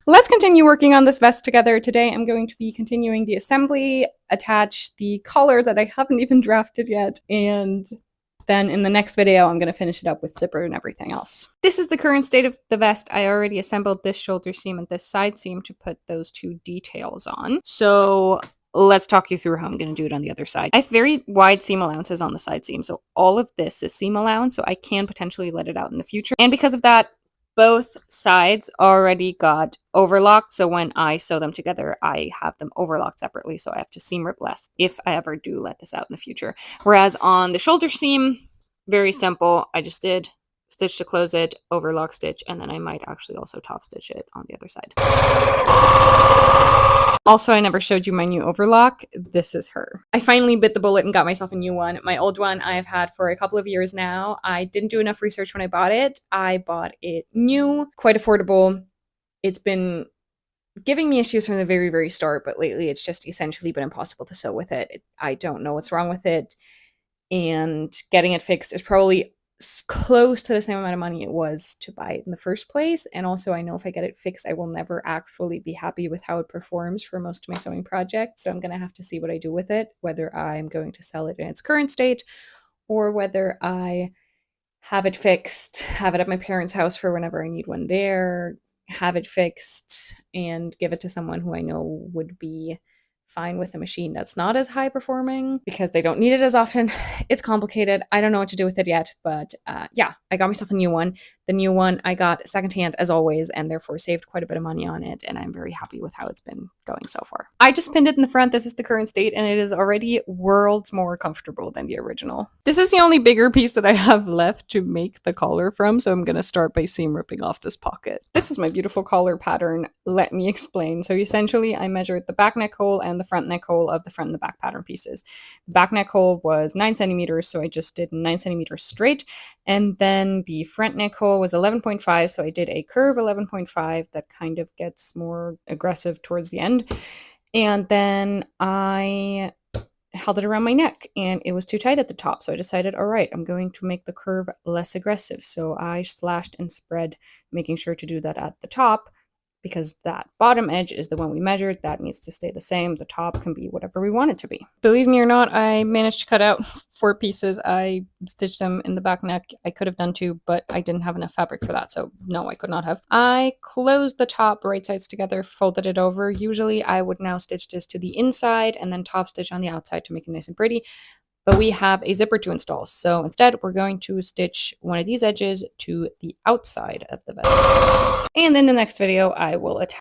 Let's continue working on this vest together. Today I'm going to be continuing the assembly, attach the collar that I haven't even drafted yet, and then in the next video I'm going to finish it up with zipper and everything else. This is the current state of the vest. I already assembled this shoulder seam and this side seam to put those two details on. So let's talk you through how I'm going to do it on the other side. I have very wide seam allowances on the side seam, so all of this is seam allowance, so I can potentially let it out in the future. And because of that, both sides already got overlocked, so when I sew them together, I have them overlocked separately, so I have to seam rip less if I ever do let this out in the future. Whereas on the shoulder seam, very simple. I just did stitch to close it, overlock stitch, and then I might actually also top stitch it on the other side. Also, I never showed you my new overlock. This is her. I finally bit the bullet and got myself a new one. My old one I've had for a couple of years now. I didn't do enough research when I bought it. I bought it new, quite affordable. It's been giving me issues from the very, very start, but lately it's just essentially been impossible to sew with it. I don't know what's wrong with it, and getting it fixed is probably close to the same amount of money it was to buy it in the first place. And also, I know if I get it fixed, I will never actually be happy with how it performs for most of my sewing projects. So I'm going to have to see what I do with it, whether I'm going to sell it in its current state or whether I have it fixed, have it at my parents' house for whenever I need one there, have it fixed and give it to someone who I know would be fine with a machine that's not as high performing because they don't need it as often. It's complicated. I don't know what to do with it yet, but yeah, I got myself a new one. The new one I got secondhand as always, and therefore saved quite a bit of money on it, and I'm very happy with how it's been going so far. I just pinned it in the front. This is the current state, and it is already worlds more comfortable than the original. This is the only bigger piece that I have left to make the collar from, so I'm going to start by seam ripping off this pocket. This is my beautiful collar pattern. Let me explain. So essentially, I measured the back neck hole and the front neck hole of the front and the back pattern pieces. The back neck hole was 9 centimeters, so I just did 9 centimeters straight, and then the front neck hole was 11.5, so I did a curve 11.5 that kind of gets more aggressive towards the end, and then I held it around my neck and it was too tight at the top, so I decided, all right, I'm going to make the curve less aggressive. So I slashed and spread, making sure to do that at the top, because that bottom edge is the one we measured. That needs to stay the same. The top can be whatever we want it to be. Believe me or not, I managed to cut out 4 pieces. I stitched them in the back neck. I could have done 2, but I didn't have enough fabric for that, so no, I could not have. I closed the top right sides together, folded it over. Usually I would now stitch this to the inside and then top stitch on the outside to make it nice and pretty. But we have a zipper to install, so instead we're going to stitch one of these edges to the outside of the vest. And in the next video, I will attach